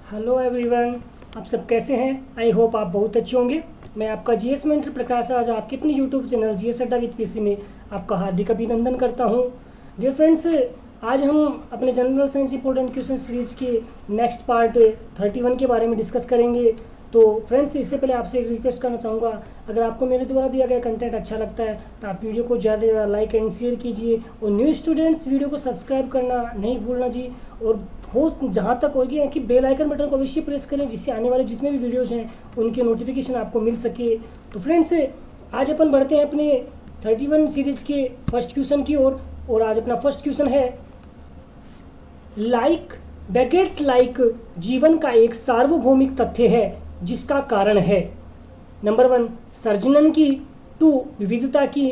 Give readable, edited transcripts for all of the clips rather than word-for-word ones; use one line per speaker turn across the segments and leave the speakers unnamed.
Hello everyone, आप सब कैसे हैं? आई होप आप बहुत अच्छे होंगे। मैं आपका जीएस मेंटर प्रकाश आज आपके अपने यूट्यूब चैनल जीएस अड्डा विद पीसी में आपका हार्दिक अभिनंदन करता हूं। डियर फ्रेंड्स, आज हम अपने general science important question series के नेक्स्ट पार्ट 31 के बारे में डिस्कस करेंगे। तो फ्रेंड्स, इससे पहले आपसे एक रिक्वेस्ट करना चाहूँगा, अगर आपको मेरे द्वारा दिया गया कंटेंट अच्छा लगता है तो आप वीडियो को ज़्यादा से ज़्यादा लाइक एंड शेयर कीजिए और न्यू स्टूडेंट्स वीडियो को सब्सक्राइब करना नहीं भूलना जी। और हो जहाँ तक होगी कि बेल आइकन बटन को अवश्य प्रेस करें, जिससे आने वाले जितने भी वीडियोज़ हैं उनके नोटिफिकेशन आपको मिल सके। तो फ्रेंड्स, आज अपन बढ़ते हैं अपने 31 सीरीज के फर्स्ट क्वेश्चन की ओर। और आज अपना फर्स्ट क्वेश्चन है, लाइक बैगेट्स लाइक जीवन का एक सार्वभौमिक तथ्य है जिसका कारण है। नंबर 1 सर्जनन की, 2 विविधता की,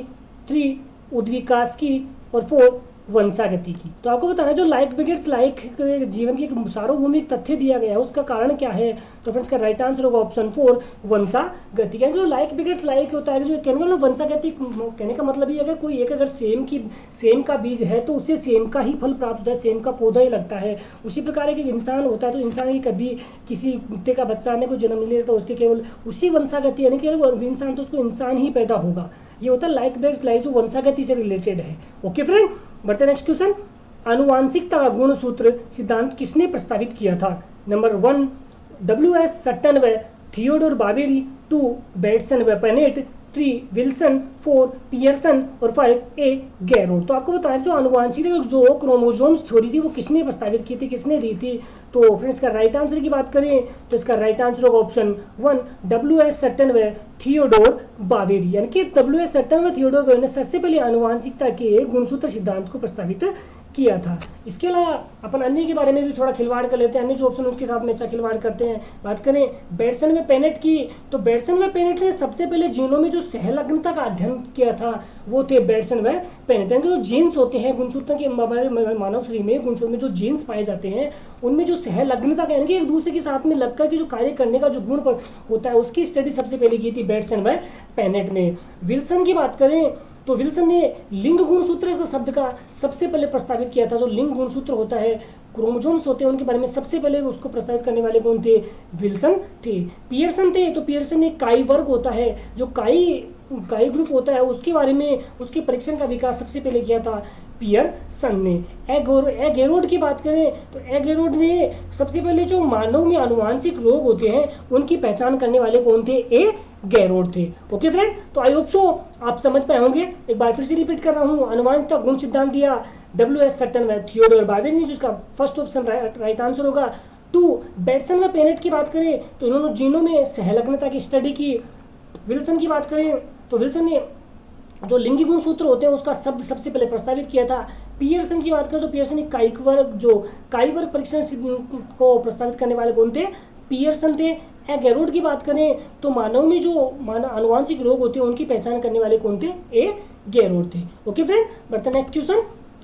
3 उद्विकास की और 4 वंशागति की। तो आपको बताना है जो लाइक बिगेट्स लाइक जीवन की एक सार्वभौमिक तथ्य दिया गया है उसका कारण क्या है। तो फ्रेंड्स का राइट आंसर होगा ऑप्शन 4 वंशागति। यानी जो लाइक बिगेट्स लाइक होता है, जो कहने का वंशागति कहने का मतलब ये अगर कोई एक अगर सेम का बीज है तो उसे सेम का ही फल प्राप्त होता है, सेम का पौधा ही लगता है। उसी प्रकार एक इंसान होता है तो इंसान की कभी किसी कुत्ते का बच्चा आने को जन्म नहीं लेता, उसके केवल उसी वंशागति यानी कि इंसान तो उसको इंसान ही पैदा होगा। ये होता है लाइक बिगेट्स लाइक जो वंशागति से रिलेटेड है। ओके फ्रेंड, बढ़ते नेक्स्ट क्वेश्चन। आनुवांशिकता गुण सूत्र सिद्धांत किसने प्रस्तावित किया था। Number 1 W.S. सट्टन व थियोडोर बावेरी, 2 बेटसन व पेनेट, 3 विल्सन, 4 पियर्सन और 5 ए गैरोड। तो आपको बताएं जो आनुवांशिक जो क्रोमोसोम्स थ्योरी थी वो किसने प्रस्तावित की थी, किसने दी थी। तो फ्रेंड्स का राइट आंसर की बात करें तो इसका राइट आंसर होगा ऑप्शन 1 W.S. सट्टन व थियोडोर बावेरी। यानी कि W.S. सट्टन व थियोडोर बावेरी ने सबसे पहले आनुवांशिकता के गुणसूत्र सिद्धांत को प्रस्तावित किया था। इसके अलावा अपन अन्य के बारे में भी थोड़ा खिलवाड़ कर लेते हैं, अन्य जो ऑप्शन उसके साथ में अच्छा खिलवाड़ करते हैं। बात करें बेटसन व पेनेट की, तो बेटसन व पेनेट ने सबसे पहले जीनों में जो सहलग्नता का अध्ययन किया था वो थे बेटसन व पेनेट। यानी जो जीन्स होते हैं गुणसूत्र के मानव शरीर में गुणसूत्र में जो जीन्स पाए जाते हैं उनमें जो सहलग्नता का यानी कि एक दूसरे के साथ में लगकर के जो कार्य करने का जो गुण होता है उसकी स्टडी सबसे पहले की थी बेटसन व पेनेट ने। विल्सन की बात करें तो विल्सन ने लिंग गुणसूत्र शब्द का सबसे पहले प्रस्तावित किया था। जो लिंग गुणसूत्र होता है, क्रोमोसोम्स होते हैं, उनके बारे में सबसे पहले उसको प्रस्तावित करने वाले कौन थे? विल्सन थे। पियर्सन थे, तो पियर्सन ने काई वर्ग होता है, जो काई ग्रुप होता है उसके बारे में उसके परीक्षण का विकास सबसे पहले किया था पियर्सन ने। एगेरोड की बात करें तो एगेरोड ने सबसे पहले जो मानव में आनुवांशिक रोग होते हैं उनकी पहचान करने वाले कौन थे? ए गैरोड थे। ओके फ्रेंड, तो आई होप सो आप समझ पाए होंगे। एक बार फिर से रिपीट कर रहा हूँ, आनुवांशिकता गुण सिद्धांत दिया W.S. सट्टन व थियोडोर बावेरी ने, जिसका फर्स्ट ऑप्शन राइट आंसर होगा। 2 बेटसन व पेनेट की बात करें तो इन्होंने जीनों में सहलग्नता की स्टडी की। विल्सन की बात करें तो विल्सन ने जो लिंगी गुण सूत्र होते हैं उसका शब्द सबसे पहले प्रस्तावित किया था। पियर्सन की बात करें तो पियर्सन ने काई वर्ग परीक्षण को प्रस्तावित करने वाले कौन थे? पियर्सन थे। गैरोड की बात करें तो मानव में जो आनुवांशिक रोग होते हैं उनकी पहचान करने वाले कौन थे? ए गैरोड थे। ओके फ्रेंड, बढ़ते नेक्स्ट क्वेश्चन।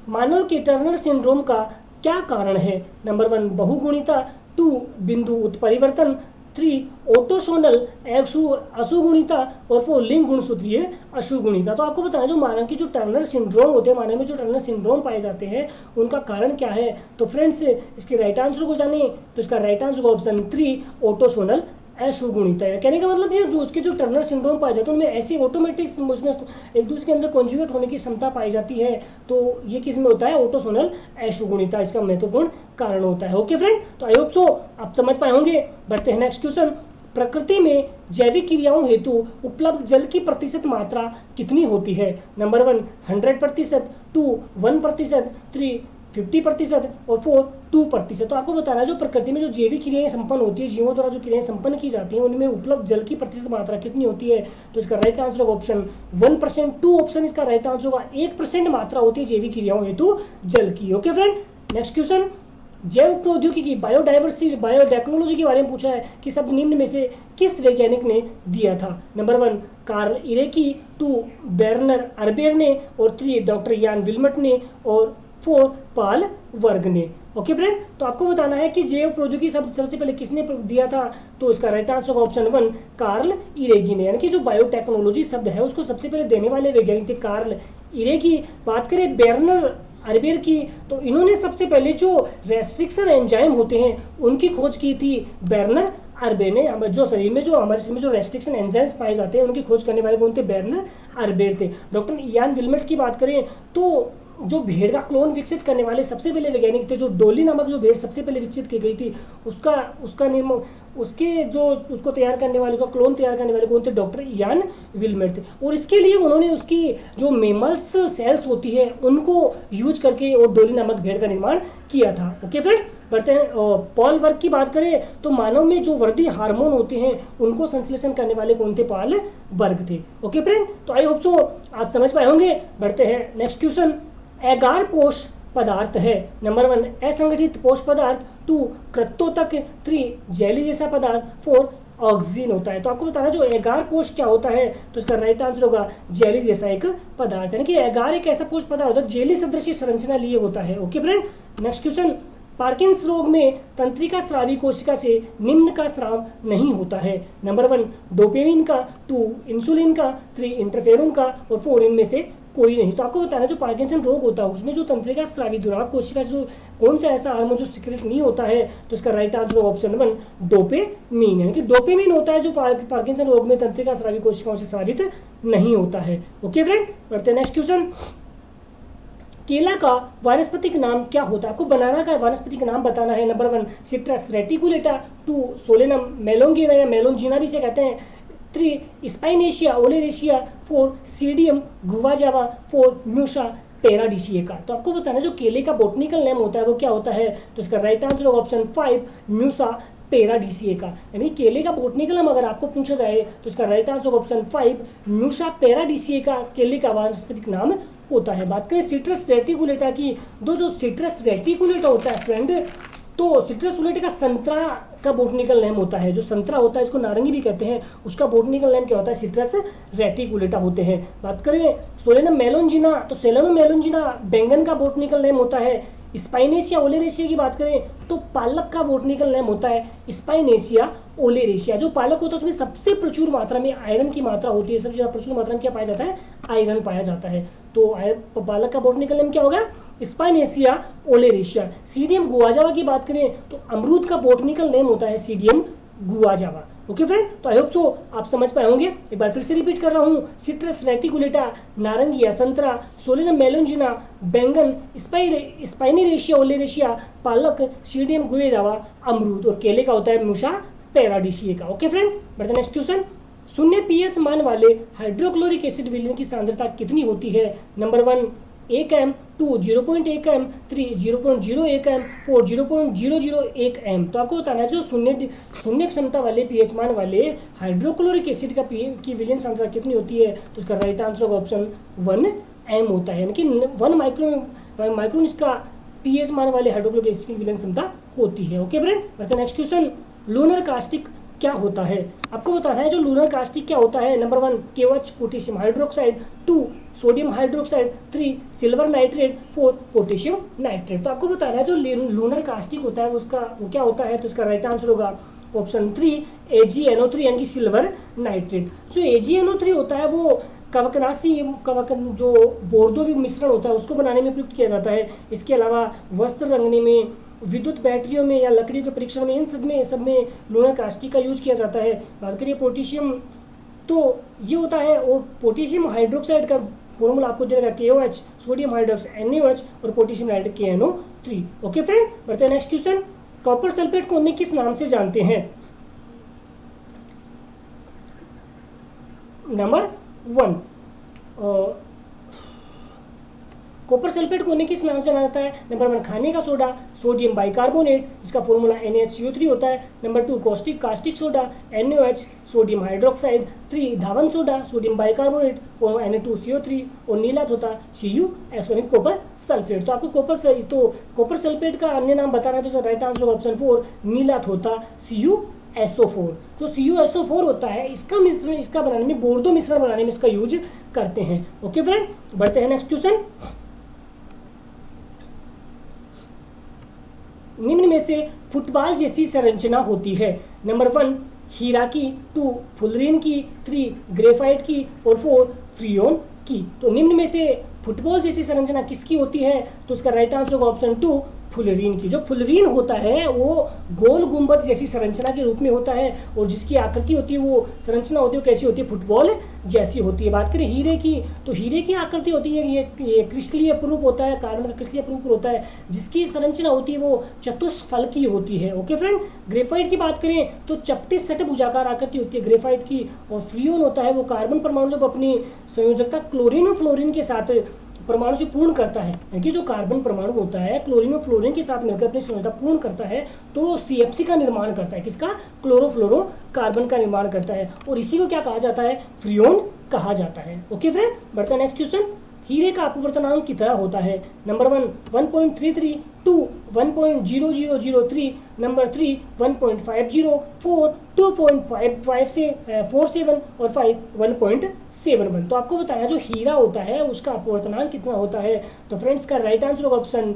मानव के टर्नर सिंड्रोम का क्या कारण है। नंबर 1 बहुगुणिता, 2 बिंदु उत्परिवर्तन, 3 ऑटोसोनल अशुगुणिता और 4 लिंग गुणसूत्रीय अशुगुणिता। तो आपको बताना जो मानव की जो टर्नर सिंड्रोम होते हैं, मानव में जो टर्नर सिंड्रोम पाए जाते हैं उनका कारण क्या है। तो फ्रेंड्स इसके राइट आंसर को जाने तो इसका राइट आंसर ऑप्शन 3 ऑटोसोनल अशुगुणिता है। कहने का मतलब ये जो उसके जो टर्नर सिंड्रोम पाए जाते हैं उनमें ऐसी ऑटोमेटिक उसमें एक दूसरे के अंदर कॉन्जुगेट होने की क्षमता पाई जाती है। तो ये किस में होता है? ऑटोसोनल अशुगुणिता इसका महत्वपूर्ण कारण होता है। ओके फ्रेंड, तो आई होप सो आप समझ पाए होंगे। बढ़ते हैं नेक्स्ट क्वेश्चन। प्रकृति में जैविक क्रियाओं हेतु उपलब्ध जल की प्रतिशत मात्रा कितनी होती है। नंबर 1 100%, 2 1%, 3 50% और 4 2%। तो आपको बताना है जो प्रकृति में जो जैविक क्रियाएं संपन्न होती है, जीवों द्वारा जो क्रियाएं संपन्न की जाती हैं उनमें उपलब्ध जल की प्रतिशत मात्रा कितनी होती है। तो इसका राइट आंसर होगा ऑप्शन 1%, 2 ऑप्शन इसका राइट आंसर होगा 1% मात्रा होती है जैविक क्रियाओं हेतु जल की। Okay friend, next question. जैव प्रौद्योगिकी बायोडाइवर्सिटी बायोटेक्नोलॉजी के बारे में पूछा है कि शब्द निम्न में से किस वैज्ञानिक ने दिया था। नंबर 1 कार्ल इरेकी, 2 बेर्नर अर्बेर ने और 3 डॉक्टर यान विल्मट ने और 4 पाल वर्ग ने। ओके फ्रेंड, तो आपको बताना है कि जैव प्रौद्योगिकी शब्द सबसे पहले किसने दिया था। तो इसका राइट आंसर होगा ऑप्शन 1 कार्ल इरेकी ने। यानी कि जो बायोटेक्नोलॉजी शब्द है उसको सबसे पहले देने वाले वैज्ञानिक थे कार्ल इरेकी। बात करें बेर्नर अर्बेर की। तो इन्होंने सबसे पहले जो रेस्ट्रिक्शन एंजाइम होते हैं उनकी खोज की थी बेर्नर अर्बे ने। जो शरीर में जो हमारे शरीर में जो रेस्ट्रिक्शन एंजाइम्स पाए जाते हैं उनकी खोज करने वाले कौन थे? बेर्नर अर्बेर थे। डॉक्टर इयान विल्मट की बात करें तो जो भेड़ का क्लोन विकसित करने वाले सबसे पहले वैज्ञानिक थे, जो डोली नामक जो भेड़ सबसे पहले विकसित की गई थी उसका निर्माण उसके जो उसको तैयार करने वाले का क्लोन तैयार करने वाले कौन थे? डॉक्टर इयान विल्मट थे। और इसके लिए उन्होंने उसकी जो मेमल्स सेल्स होती है उनको यूज करके और डोली नामक भेड़ का निर्माण किया था। ओके फ्रेंड, बढ़ते हैं। पॉल वर्क की बात करें तो मानव में जो वृद्धि हार्मोन होते हैं उनको संश्लेषण करने वाले कौन थे? पॉल वर्क थे। ओके फ्रेंड, तो आई होप सो आप समझ पाए होंगे। बढ़ते हैं नेक्स्ट क्वेश्चन। एगार पोष पदार्थ है। नंबर 1 असंगठित पोष पदार्थ, 2 कृत्योतक, 3 जेली जैसा पदार्थ, 4 ऑक्सीजन होता है। तो आपको बताना जो एगार पोष क्या होता है, तो इसका राइट आंसर होगा जेली जैसा एक पदार्थ, यानी कि एगार एक ऐसा पोष पदार्थ होता है जेली सदृश संरचना लिए होता है। Okay friend, next question. पार्किंस रोग में तंत्रिका स्रावी कोशिका से निम्न का स्राव नहीं होता है। नंबर 1 डोपामिन का, 2 इंसुलिन का, 3 इंटरफेरोन का और 4 इनमें से कोई नहीं। तो आपको बताना जो पार्किंसन रोग होता है उसमें जो तंत्रिका स्रावी दुराव कोशिका जो कौन सा ऐसा हार्मोन जो सिक्रेट नहीं होता है, तो इसका राइट आंसर ऑप्शन 1 डोपामिन, यानी कि डोपामिन होता है जो पार्किंसन रोग में तंत्रिका स्रावी कोशिकाओं से स्रावित नहीं होता है। ओके फ्रेंड, बढ़ते हैं नेक्स्ट क्वेश्चन। केला का वानस्पतिक नाम क्या होता है? आपको बनाना का वानस्पतिक नाम बताना है। नंबर 1 सिट्रस रेटिकुलेटा, 2 सोलेनम मेलोंगिना या मेलोंजिना भी से कहते हैं, 3 स्पाइनेशिया ओलेरेशिया, 4 सीडियम गुवाजावा, 4 म्यूशा पेराडिसिएका। तो आपको बताना जो केले का बोटनिकल नेम होता है वो क्या होता है, तो इसका राइट आंसर होगा ऑप्शन 5 म्यूशा पेराडिसिएका। यानी केले का बोटनिकल नेम अगर आपको पूछा जाए तो इसका राइट आंसर होगा ऑप्शन 5 म्यूशा पेराडिसिएका केले का वानस्पतिक नाम होता है। बात करें सिट्रस रेटिकुलेटा की, जो सिट्रस रेटिकुलेटा होता है फ्रेंड, तो सिट्रस उलेटा का संतरा का बोटनिकल नेम होता है। जो संतरा होता है इसको नारंगी भी कहते हैं, उसका बोटनिकल नेम क्या होता है? सिट्रस रेटिकुलेटा होते हैं। बात करें सोलेनम मेलोंजिना, तो सेलेनम मेलोंजिना बैंगन का बोटनिकल नेम होता है। स्पाइनेशिया ओलेरेशिया की बात करें तो पालक का बोटनिकल नेम होता है स्पाइनेशिया ओलेरेशिया। जो पालक होता है उसमें सबसे प्रचुर मात्रा में आयरन की मात्रा होती है, सबसे ज़्यादा प्रचुर मात्रा में क्या पाया जाता है? आयरन पाया जाता है। तो पालक का बोटनिकल नेम क्या होगा? स्पाइनेशिया ओलेरेशिया। सीडियम गुआजावा की बात करें तो अमरूद का बोटनिकल नेम होता है सीडियम गुआजावा। ओके फ्रेंड, तो आई होप सो आप समझ पाए होंगे। एक बार फिर से रिपीट कर रहा हूँ, सिट्रस रेटिकुलेटा नारंगी या संतरा, सोलेनम मेलोंजिना बैंगन, स्पाइनेशिया ओलेरेशिया पालक, सीडियम गुआजावा अमरूद, और केले का होता है म्यूशा पेराडिसिएका। ओके फ्रेंड, बढ़ते नेक्स्ट क्वेश्चन। शून्य पीएच मान वाले हाइड्रोक्लोरिक एसिड विलयन की सांद्रता कितनी होती है? Number 1 1 m, 2 0.1 m, 3 0.01 m, 4 0.001 m। तो आपको बताना है जो शून्य क्षमता वाले पीएच मान वाले हाइड्रोक्लोरिक एसिड की विलयन सांद्रता कितनी होती है, तो इसका राइट आंसर होगा ऑप्शन 1 m होता है, यानी कि 1 माइक्रोन इसका पीएच मान वाले हाइड्रोक्लोरिक एसिड की विलयन क्षमता होती है। ओके फ्रेंड, बढ़ते नेक्स्ट क्वेश्चन। लूनर कास्टिक क्या होता है? आपको बताना है जो लूनर कास्टिक क्या होता है। Number 1 KOH potassium hydroxide, 2 sodium hydroxide, 3 silver nitrate, 4 potassium nitrate. तो आपको बताना है जो लूनर कास्टिक होता है उसका वो क्या होता है, तो इसका राइट आंसर होगा ऑप्शन 3 AgNO3 यानी कि सिल्वर नाइट्रेट। जो AgNO3 होता है वो कवकन जो बोर्डो मिश्रण होता है उसको बनाने में प्रयुक्त किया जाता है। इसके अलावा वस्त्र रंगने में, विद्युत बैटरियों में या लकड़ी के परीक्षण में, इन सब में लूनर कास्टिक का यूज किया जाता है। बात करिए पोटेशियम, तो ये होता है, और पोटेशियम हाइड्रोक्साइड का फॉर्मूला आपको दे देगा KOH, सोडियम हाइड्रोक्साइड NaOH और potassium nitrate KNO3। Okay friend, बढ़ते हैं नेक्स्ट क्वेश्चन। कॉपर सल्फेट को अन्य किस नाम से जानते हैं? नंबर 1 कॉपर सल्फेट को किस नाम से जाना जाता है? नंबर 1 खाने का सोडा, सोडियम बाइकार्बोनेट, इसका फॉर्मूला NaHCO3 होता है। Number 2 caustic soda, NaOH, sodium hydroxide, 3 धावन सोडा, सोडियम बाइकार्बोनेट, Na2CO3 और नीलात होता CuSO, कॉपर सल्फेट। तो आपको कॉपर सल्फेट का अन्य नाम बताना है, तो राइट आंसर ऑप्शन 4 नीलात होता CuSO4। जो CuSO4 होता है इसका बनाने में, बोर्डो मिश्रण बनाने में इसका यूज करते हैं। ओके फ्रेंड, बढ़ते हैं नेक्स्ट क्वेश्चन। निम्न में से फुटबॉल जैसी संरचना होती है। नंबर 1 हीरा की, 2 फुलरीन की, 3 ग्रेफाइट की और 4 फ्रियोन की। तो निम्न में से फुटबॉल जैसी संरचना किसकी होती है? तो उसका राइट आंसर होगा ऑप्शन 2 फुलरीन की। जो फुलरीन होता है वो गोल गुंबद जैसी संरचना के रूप में होता है और जिसकी आकृति होती है, वो संरचना होती है, कैसी होती है? फुटबॉल जैसी होती है। बात करें हीरे की, तो हीरे की आकृति होती है, ये क्रिस्टलीय प्रूफ होता है, कार्बन का क्रिस्टलीय प्रूफ होता है, जिसकी संरचना होती है वो चतुष्फलकीय होती है। ओके फ्रेंड, ग्रेफाइट की बात करें तो चपटे षटभुजाकार आकृति होती है ग्रेफाइट की। और फ्रियोन होता है वो कार्बन परमाणु जब अपनी संयोजकता क्लोरीन और फ्लोरीन के साथ परमाणु से पूर्ण करता है, यानी जो कार्बन परमाणु होता है क्लोरीन और फ्लोरीन के साथ मिलकर अपनी संयोजकता पूर्ण करता है, तो वो CFC का निर्माण करता है। किसका? क्लोरोफ्लोरो कार्बन का निर्माण करता है और इसी को क्या कहा जाता है? फ्रियोन कहा जाता है। ओके फ्रेंड, बढ़ते हैं नेक्स्ट क्वेश्चन। हीरे का अपवर्तनांक कितना होता है? नंबर 1 1.33, 2 1.0003, नंबर 3 1.50, 4 2.547 और 5 1.71। तो आपको बताया जो हीरा होता है उसका अपवर्तनांक कितना होता है? तो फ्रेंड्स का राइट आंसर होगा ऑप्शन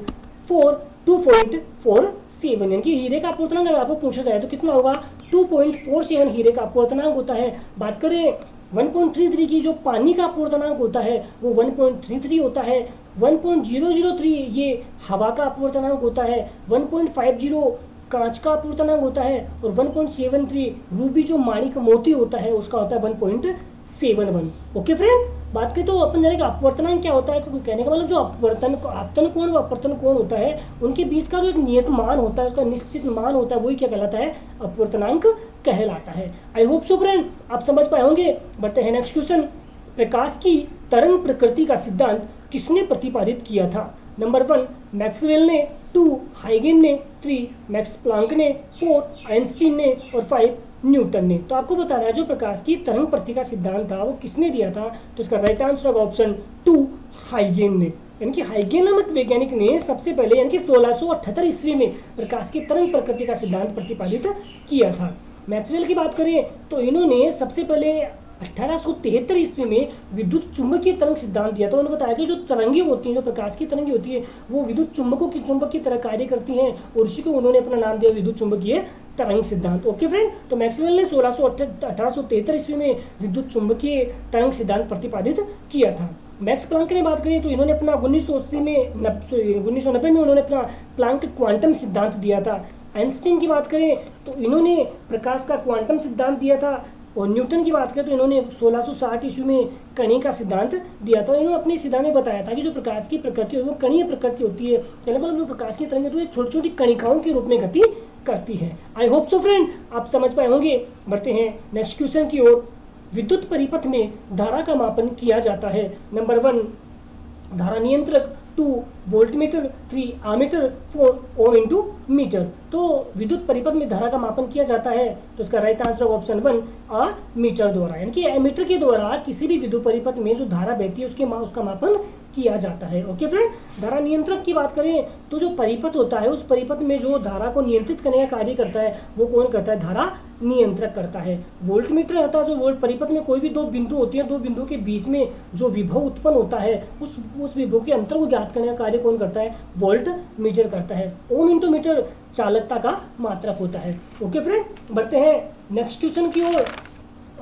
4 2.47, यानी कि हीरे का अपवर्तनांक अगर आपको पूछा जाए तो कितना होगा? 2.47 हीरे का अपवर्तनांक होता है। बात करें 1.33 की, जो पानी का अपवर्तनांक होता है वो 1.33 होता है। 1.003 ये हवा का अपवर्तनांक होता है। 1.50 कांच का अपवर्तनांक होता है और 1.73 रूबी जो माणिक मोती होता है उसका होता है 1.71। ओके फ्रेंड, बात करें तो अपन जानेंगे अपवर्तनांक क्या होता है, क्योंकि कहने का मतलब जो आपतन कोण व अपवर्तन कोण होता है उनके बीच का जो एक नियत मान होता है, उसका निश्चित मान होता है, वही क्या कहलाता है? अपवर्तनांक कहलाता है। आई होप सो फ्रेंड आप समझ पाए होंगे। बढ़ते हैं नेक्स्ट क्वेश्चन। प्रकाश की तरंग प्रकृति का सिद्धांत किसने प्रतिपादित किया था? नंबर 1 मैक्सवेल ने, 2 हाइगेन ने, 3 मैक्स प्लांक ने, 4 आइंस्टीन ने और 5 न्यूटन ने। तो आपको बताना है जो प्रकाश की तरंग प्रकृति का सिद्धांत था वो किसने दिया था? तो इसका राइट आंसर होगा ऑप्शन 2 हाइगेन ने। यानी कि हाइगेन नामक वैज्ञानिक ने सबसे पहले यानी कि 1678 ईस्वी में प्रकाश की तरंग प्रकृति का सिद्धांत प्रतिपादित किया था। मैक्सवेल की बात करें तो इन्होंने सबसे पहले 1873 ईस्वी में विद्युत चुंबकीय तरंग सिद्धांत दिया था। उन्होंने बताया कि जो तरंगे होती हैं, जो प्रकाश की तरंगे होती है वो विद्युत चुंबक की तरह कार्य करती हैं और इसी को उन्होंने अपना नाम दिया विद्युत चुंबकीय तरंग सिद्धांत। ओके फ्रेंड, तो मैक्सवेल ने 1873 ईस्वी में विद्युत चुंबकीय तरंग सिद्धांत प्रतिपादित किया था। मैक्स प्लांक ने बात करें तो इन्होंने अपना 1990 में उन्होंने अपना प्लांक क्वांटम सिद्धांत दिया था। आइंस्टीन की बात करें तो इन्होंने प्रकाश का क्वांटम सिद्धांत दिया था और न्यूटन की बात करें तो इन्होंने 1660 ईस्वी में कणी का सिद्धांत दिया था। इन्होंने अपने सिद्धांत में बताया था कि जो प्रकाश की प्रकृति है वो कणीय प्रकृति होती है, मतलब जो प्रकाश की तरंगें तो ये छोटी छोटी कणिकाओं के रूप में गति करती है। आई होप सो फ्रेंड आप समझ पाए होंगे। बढ़ते हैं नेक्स्ट क्वेश्चन की ओर। विद्युत परिपथ में धारा का मापन किया जाता है। नंबर 1 धारा नियंत्रक, 2 voltmeter, 3 ammeter, 4 ohm into meter. तो विद्युत परिपथ में धारा का मापन किया जाता है तो इसका राइट आंसर होगा ऑप्शन 1 मीटर द्वारा, यानी कि एमीटर के द्वारा किसी भी विद्युत परिपथ में जो धारा बहती है उसका मापन किया जाता है। ओके फ्रेंड, धारा नियंत्रक की बात करें तो जो परिपथ होता है उस परिपथ में जो धारा को नियंत्रित करने का कार्य करता है वो कौन करता है? धारा नियंत्रक करता है। वोल्टमीटर होता है जो वोल्ट परिपथ में कोई भी दो बिंदु होती है, दो बिंदु के बीच में जो विभव उत्पन्न होता है उस विभव के अंतर को ज्ञात करने का कार्य कौन करता है? वोल्ट मीटर करता है। ओम इंटू मीटर चालकता का मात्रक होता है। ओके फ्रेंड, बढ़ते हैं नेक्स्ट क्वेश्चन की ओर।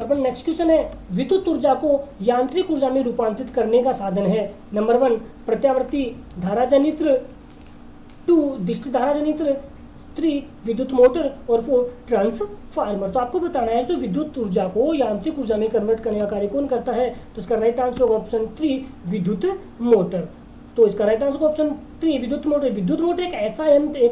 और नेक्स्ट क्वेश्चन है विद्युत ऊर्जा को यांत्रिक ऊर्जा में रूपांतरित करने का साधन है। नंबर 1 प्रत्यावर्ती धारा जनित्र, 2 दिष्ट धारा जनित्र, 3 विद्युत मोटर और 4 ट्रांसफार्मर। तो आपको बताना है जो विद्युत ऊर्जा को यांत्रिक ऊर्जा में कन्वर्ट करने का कार्य कौन करता है? तो इसका राइट आंसर होगा ऑप्शन 3 विद्युत मोटर। तो इसका राइट आंसर ऑप्शन 3 विद्युत मोटर। विद्युत मोटर एक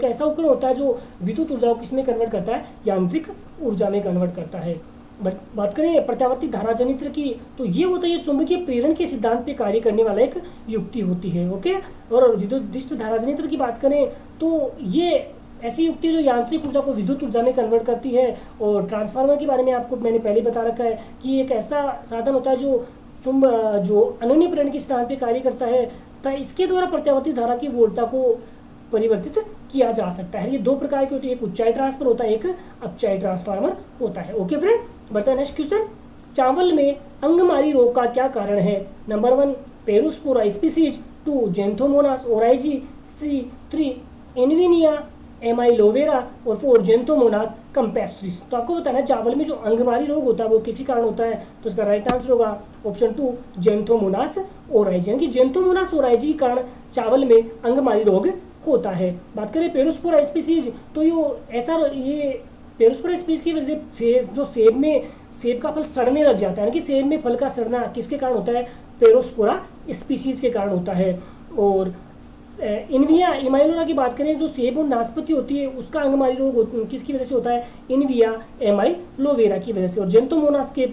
ऐसा उपकरण होता है जो विद्युत ऊर्जा को किसमें कन्वर्ट करता है? यांत्रिक ऊर्जा में कन्वर्ट करता है। बात करें प्रत्यावर्ती धारा जनित्र की तो ये होता है चुंबकीय प्रेरण के सिद्धांत पे कार्य करने वाला एक युक्ति होती है। ओके, और विद्युत दिष्ट धारा जनित्र की बात करें तो ये ऐसी युक्ति जो यांत्रिक ऊर्जा को विद्युत ऊर्जा में कन्वर्ट करती है। और ट्रांसफार्मर के बारे में आपको मैंने पहले बता रखा है कि एक ऐसा साधन होता है जो अनन्य प्रेरण के सिद्धांत पे कार्य करता है तथा इसके द्वारा प्रत्यावर्ती धारा की वोल्टता को परिवर्तित किया जा सकता है। ये दो प्रकार की होती है, एक ऊंचाई ट्रांसफर होता है, एक अपचाई ट्रांसफार्मर होता है। ओके फ्रेंड, बढ़ता है नेक्स्ट क्वेश्चन। चावल में अंगमारी रोग का क्या कारण है? नंबर 1 पेरोस्पोरा स्पीसीज, 2 जेंथोमोनास ओराइजी, 3 एनविनिया एमाइलोवेरा और 4 जेंथोमोनास कैम्पेस्ट्रिस। तो आपको बताना है चावल में जो अंगमारी रोग होता है वो किसी कारण होता है, तो इसका राइट आंसर होगा ऑप्शन 2 जेंथोमोनास ओराइजी, यानी कि जेंथोमोनास ओराइजी के कारण चावल में अंगमारी रोग होता है। बात करें पेरोस्पोरा स्पीसीज, तो ये पेरोस्पोरा स्पीसीज की वजह से जो सेब का फल सड़ने लग जाता है, यानी कि सेब में फल का सड़ना किसके कारण होता है, पेरोस्पोरा स्पीसीज के कारण होता है। और इनविया एमाइलोरा की बात करें, जो सेब और नाशपाती होती है उसका अंगमारी रोग किसकी वजह से होता है, इनविया एमाइलोवेरा की वजह से। और जेंथोमोनास के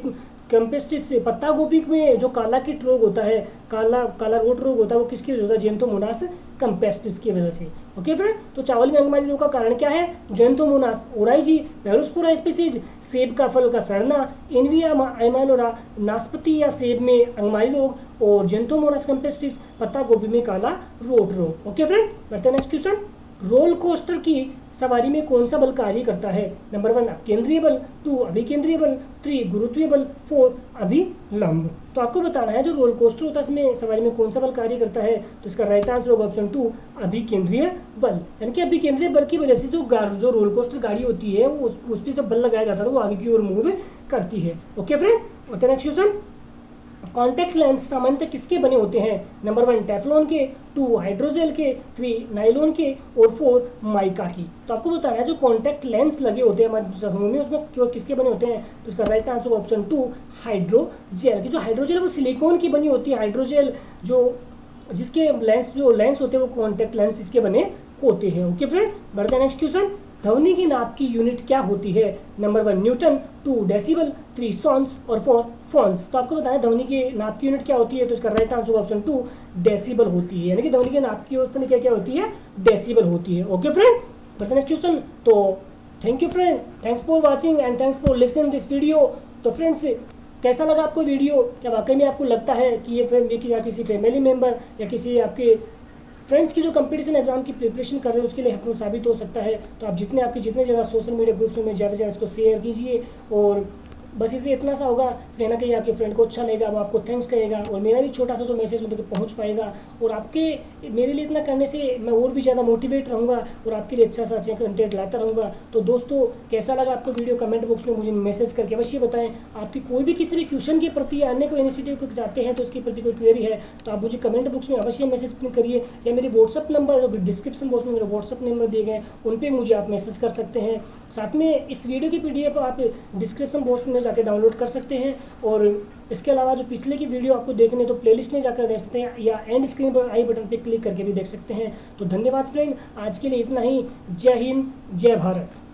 कैम्पेस्ट्रिस से पत्ता गोभी में जो काला कीट रोग होता है, काला रोट रोग होता है, वो किसकी वजह से होता है, जेंथोमोनास कैम्पेस्ट्रिस की वजह से। ओके फ्रेंड, तो चावल में अंगमारी रोग का कारण क्या है, जेंथोमोनास ओराइजी, पेरोस्पोरा स्पीसीज सेब का फल का सड़ना, इनविया एमाइलोरा नाशपाती या सेब में अंगमारी रोग, और जेंथोमोनास कैम्पेस्ट्रिस पत्ता गोभी में काला रोट रोग। ओके फ्रेंड, बढ़ते हैं नेक्स्ट क्वेश्चन। रोल कोस्टर की सवारी में कौन सा बल कार्य करता है, नंबर 1 केंद्रीय बल, 2 अभिकेंद्रीय बल, 3 गुरुत्वीय बल, 4 अभिलंब। तो आपको बताना है जो रोल कोस्टर होता है इसमें सवारी में कौन सा बल कार्य करता है, तो इसका राइट आंसर होगा ऑप्शन 2 अभिकेंद्रीय बल, यानी कि अभिकेंद्रीय बल की वजह से जो रोल कोस्टर गाड़ी होती है वो उस पर जब बल लगाया जाता है वो आगे की ओर मूव करती है। Okay friend, next question. Contact lens सामान्यतः किसके बने होते हैं, नंबर 1 टेफ्लॉन के, 2 हाइड्रोजेल के, 3 नायलॉन के, और 4 माइका की। तो आपको बताना है जो कॉन्टैक्ट लेंस लगे होते हैं हमारे समूह में उसमें किसके बने होते हैं, तो इसका राइट आंसर ऑप्शन 2 हाइड्रोजेल की। जो हाइड्रोजेल वो सिलिकॉन की बनी होती है, हाइड्रोजेल जिसके लेंस होते हैं वो कॉन्टैक्ट लेंस इसके बने होते हैं। ओके फ्रेंड, बढ़ते हैं नेक्स्ट क्वेश्चन। ध्वनि की नाप की यूनिट क्या होती है, नंबर 1 न्यूटन, 2 डेसिबल, 3 सॉन्स और 4 फॉन्स। तो आपको बताना है ध्वनि की नाप की यूनिट क्या होती है, तो इसका राइट आंसर ऑप्शन 2 डेसिबल होती है, यानी कि ध्वनि की नाप की यूनिट क्या होती है, डेसिबल होती है। ओके फ्रेंड, बढ़ते हैं नेक्स्ट क्वेश्चन। तो thank you friend, thanks for watching and thanks for listening this video. तो फ्रेंड्स कैसा लगा आपको वीडियो, क्या वाकई में आपको लगता है कि ये किसी फैमिली मेम्बर या किसी आपके फ्रेंड्स की जो कंपटीशन एग्जाम की प्रिपरेशन कर रहे हैं उसके लिए हेल्पफुल साबित हो सकता है। तो आप जितने ज़्यादा सोशल मीडिया ग्रुप्स में ज़्यादा से ज़्यादा इसको शेयर कीजिए, और बस इससे इतना सा होगा, कहीं ना कहीं आपके फ्रेंड को अच्छा लगेगा, वो आपको थैंक्स कहेगा, और मेरा भी छोटा सा जो मैसेज उन तक पहुँच पाएगा, और आपके मेरे लिए इतना करने से मैं और भी ज़्यादा मोटिवेट रहूँगा और आपके लिए अच्छा सा अच्छा कंटेंट लाता रहूँगा। तो दोस्तों कैसा लगा आपको वीडियो, कमेंट बॉक्स में मुझे मैसेज करके अवश्य बताएं। आपकी कोई भी किसी भी क्वेश्चन के प्रति या अन्य कोई इनिशिएटिव को चाहते हैं तो इसके प्रति कोई क्वेरी है तो आप मुझे कमेंट बॉक्स में अवश्य मैसेज करिए, या मेरे व्हाट्सअप नंबर डिस्क्रिप्शन बॉक्स में मेरे व्हाट्सअप नंबर दिए गए उन पर मुझे आप मैसेज कर सकते हैं। साथ में इस वीडियो की PDF आप डिस्क्रिप्शन बॉक्स में जाकर डाउनलोड कर सकते हैं, और इसके अलावा जो पिछले की वीडियो आपको देखने तो प्लेलिस्ट में जाकर देख सकते हैं, या एंड स्क्रीन पर आई बटन पर क्लिक करके भी देख सकते हैं। तो धन्यवाद फ्रेंड, आज के लिए इतना ही। जय हिंद, जय भारत।